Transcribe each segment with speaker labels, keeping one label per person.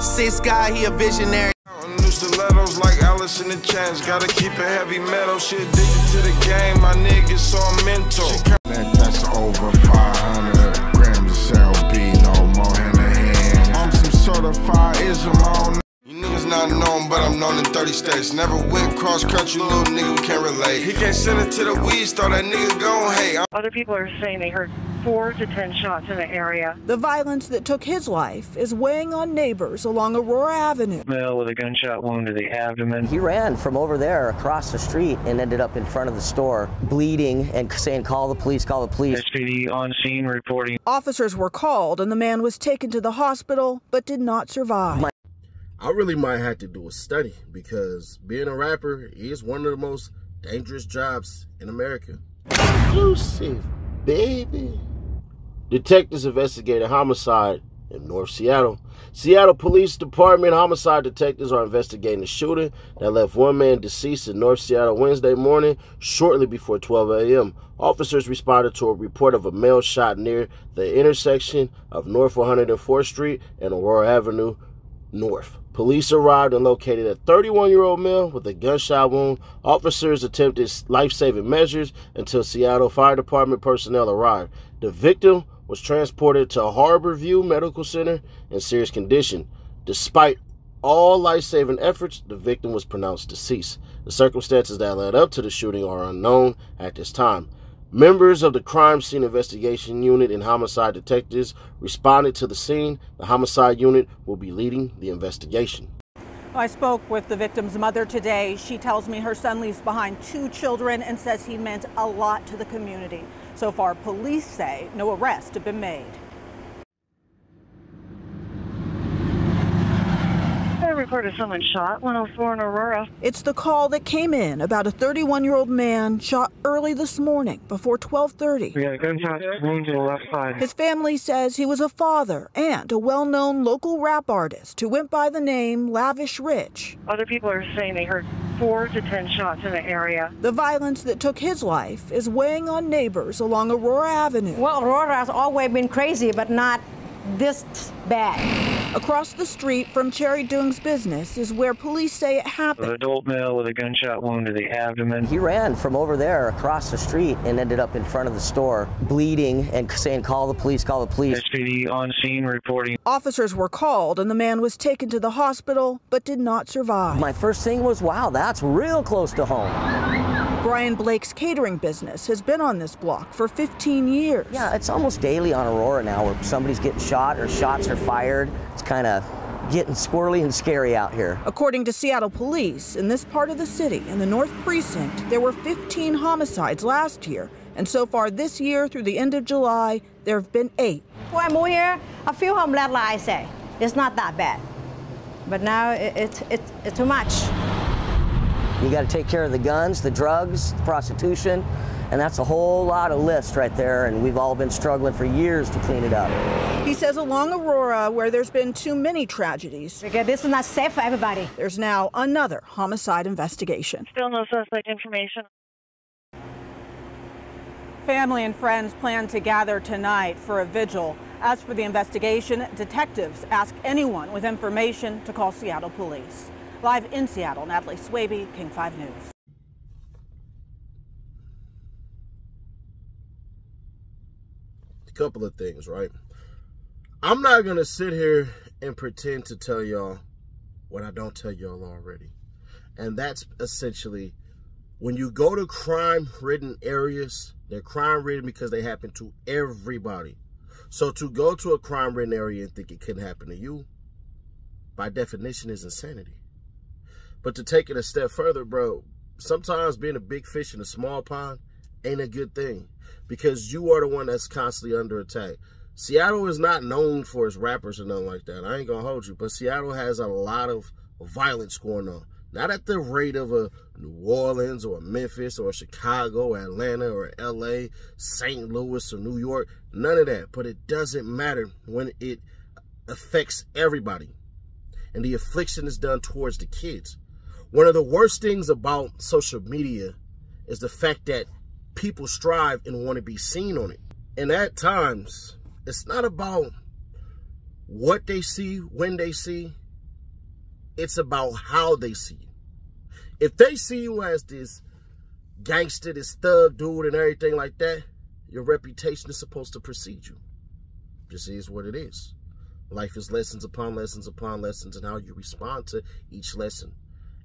Speaker 1: Six guy, he a visionary.
Speaker 2: New stilettos like Alice in the Chains. Gotta keep it heavy metal. She addicted to the game. My niggas so mental.
Speaker 3: That's over 500 grams of LB. No more hand to hand. I'm some certified Islam.
Speaker 2: You niggas not known, but I'm known in 30 states. Never went cross country, little nigga, we can't relate. He can't send it to the weed store, that nigga gon' hate.
Speaker 4: Other people are saying they heard 4 to 10 shots in the area.
Speaker 5: The violence that took his life is weighing on neighbors along Aurora Avenue.
Speaker 6: Male with a gunshot wound to the abdomen.
Speaker 7: He ran from over there across the street and ended up in front of the store, bleeding and saying, "Call the police, call the police."
Speaker 6: SPD on scene reporting.
Speaker 5: Officers were called and the man was taken to the hospital but did not survive.
Speaker 8: I really might have to do a study because being a rapper is one of the most dangerous jobs in America. Exclusive, baby. Detectives investigate a homicide in North Seattle. Seattle Police Department homicide detectives are investigating a shooting that left one man deceased in North Seattle Wednesday morning shortly before 12 a.m. Officers responded to a report of a male shot near the intersection of North 104th Street and Aurora Avenue North. Police arrived and located a 31-year-old male with a gunshot wound. Officers attempted life-saving measures until Seattle Fire Department personnel arrived. The victim was transported to Harborview Medical Center in serious condition. Despite all life-saving efforts, the victim was pronounced deceased. The circumstances that led up to the shooting are unknown at this time. Members of the Crime Scene Investigation Unit and Homicide Detectives responded to the scene. The Homicide Unit will be leading the investigation.
Speaker 5: I spoke with the victim's mother today. She tells me her son leaves behind 2 children and says he meant a lot to the community. So far, police say no arrests have been made.
Speaker 4: I reported someone shot 104 in Aurora.
Speaker 5: It's the call that came in about a 31-year-old man shot early this morning before 12:30.
Speaker 6: We got a gunshot wound to the left side.
Speaker 5: His family says he was a father and a well-known local rap artist who went by the name Lavish Rich.
Speaker 4: Other people are saying they heard 4 to 10 shots in the area.
Speaker 5: The violence that took his life is weighing on neighbors along Aurora Avenue.
Speaker 9: Well, Aurora has always been crazy, but not this bad.
Speaker 5: Across the street from Cherry Doong's business is where police say it happened.
Speaker 6: An adult male with a gunshot wound to the abdomen.
Speaker 7: He ran from over there across the street and ended up in front of the store, bleeding and saying, "Call the police, call the police."
Speaker 6: SPD on scene reporting.
Speaker 5: Officers were called and the man was taken to the hospital but did not survive.
Speaker 7: My first thing was, wow, that's real close to home.
Speaker 5: Brian Blake's catering business has been on this block for 15 years.
Speaker 7: Yeah, it's almost daily on Aurora now where somebody's getting shot or shots are fired. It's kind of getting squirrely and scary out here.
Speaker 5: According to Seattle police, in this part of the city, in the North Precinct, there were 15 homicides last year. And so far this year, through the end of July, there have been 8.
Speaker 9: When I moved here, a few homeland I say, it's not that bad. But now it's too much.
Speaker 7: You got to take care of the guns, the drugs, the prostitution, and that's a whole lot of list right there, and we've all been struggling for years to clean it up.
Speaker 5: He says along Aurora, where there's been too many tragedies,
Speaker 9: Because this is not safe for everybody.
Speaker 5: there's now another homicide investigation.
Speaker 4: Still no suspect information.
Speaker 5: Family and friends plan to gather tonight for a vigil. As for the investigation, detectives ask anyone with information to call Seattle Police. Live in Seattle, Natalie Swaby, King 5 News.
Speaker 8: A couple of things, right? I'm not going to sit here and pretend to tell y'all what I don't tell y'all already. And that's essentially when you go to crime-ridden areas, they're crime-ridden because they happen to everybody. So to go to a crime-ridden area and think it couldn't happen to you, by definition, is insanity. But to take it a step further, bro, sometimes being a big fish in a small pond ain't a good thing because you are the one that's constantly under attack. Seattle is not known for its rappers or nothing like that. I ain't gonna hold you, but Seattle has a lot of violence going on. Not at the rate of a New Orleans or Memphis or Chicago or Atlanta or LA, St. Louis or New York. None of that. But it doesn't matter when it affects everybody. And the affliction is done towards the kids. One of the worst things about social media is the fact that people strive and want to be seen on it. And at times, it's not about what they see, when they see. It's about how they see you. If they see you as this gangster, this thug dude and everything like that, your reputation is supposed to precede you. Just is what it is. Life is lessons upon lessons upon lessons, and how you respond to each lesson.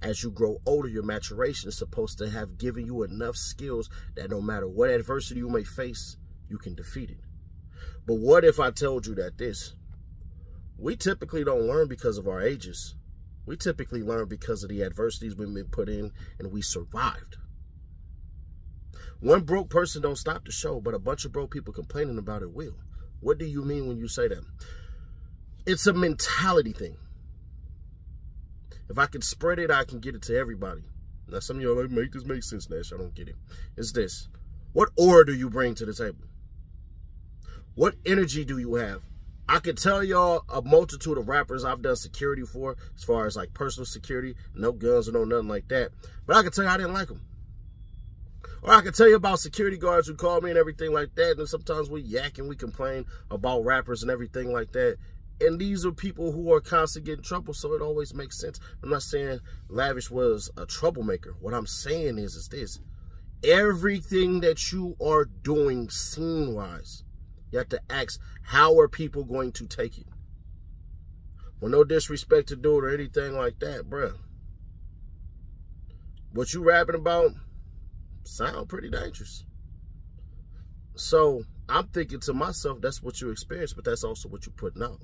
Speaker 8: As you grow older, your maturation is supposed to have given you enough skills that no matter what adversity you may face, you can defeat it. But what if I told you that we typically don't learn because of our ages. We typically learn because of the adversities we've been put in and we survived. One broke person don't stop the show, but a bunch of broke people complaining about it will. What do you mean when you say that? It's a mentality thing. If I can spread it, I can get it to everybody. Now, some of y'all like, make this make sense, Nash. I don't get it. It's this. What aura do you bring to the table? What energy do you have? I could tell y'all a multitude of rappers I've done security for, as far as like personal security, no guns or no nothing like that. But I can tell you I didn't like them. Or I can tell you about security guards who call me and everything like that. And sometimes we yak and we complain about rappers and everything like that. And these are people who are constantly getting in trouble, so it always makes sense. I'm not saying Lavish was a troublemaker. What I'm saying is this. Everything that you are doing scene-wise, you have to ask, how are people going to take it? Well, no disrespect to dude or anything like that, bruh. What you rapping about sound pretty dangerous. So I'm thinking to myself, that's what you experience, but that's also what you're putting out.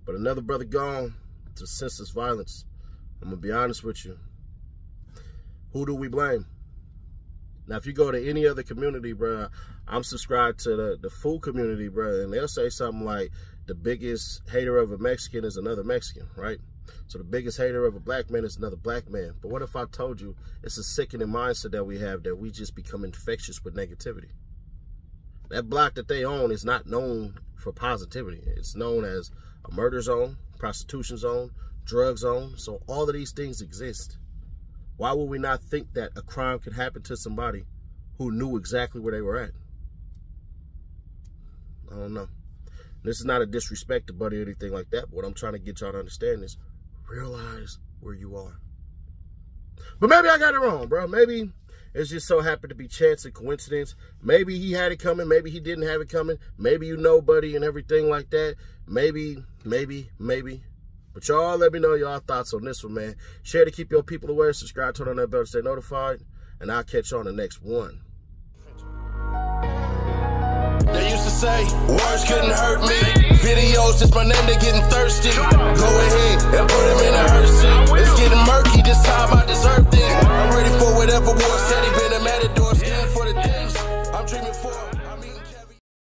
Speaker 8: But another brother gone to senseless violence. I'm going to be honest with you. Who do we blame? Now, if you go to any other community, bro, I'm subscribed to the food community, bro, and they'll say something like the biggest hater of a Mexican is another Mexican, right? So the biggest hater of a black man is another black man. But what if I told you it's a sickening mindset that we have, that we just become infectious with negativity? That block that they own is not known for positivity. It's known as a murder zone, prostitution zone, drug zone. So all of these things exist. Why would we not think that a crime could happen to somebody who knew exactly where they were at? I don't know. This is not a disrespect to Buddy or anything like that. But what I'm trying to get y'all to understand is realize where you are. But maybe I got it wrong, bro. Maybe it's just so happened to be chance and coincidence. Maybe he had it coming. Maybe he didn't have it coming. Maybe you know Buddy and everything like that. Maybe. But y'all let me know y'all thoughts on this one, man. Share to keep your people aware. Subscribe, turn on that bell to stay notified. And I'll catch you on the next one.
Speaker 2: They used to say, words couldn't hurt me. Videos, just my name, they getting thirsty. Go ahead and put him in a hearse. It's getting murky, this time I deserve it. I'm ready for whatever war said. He been a matador, skin for the things I'm dreaming for.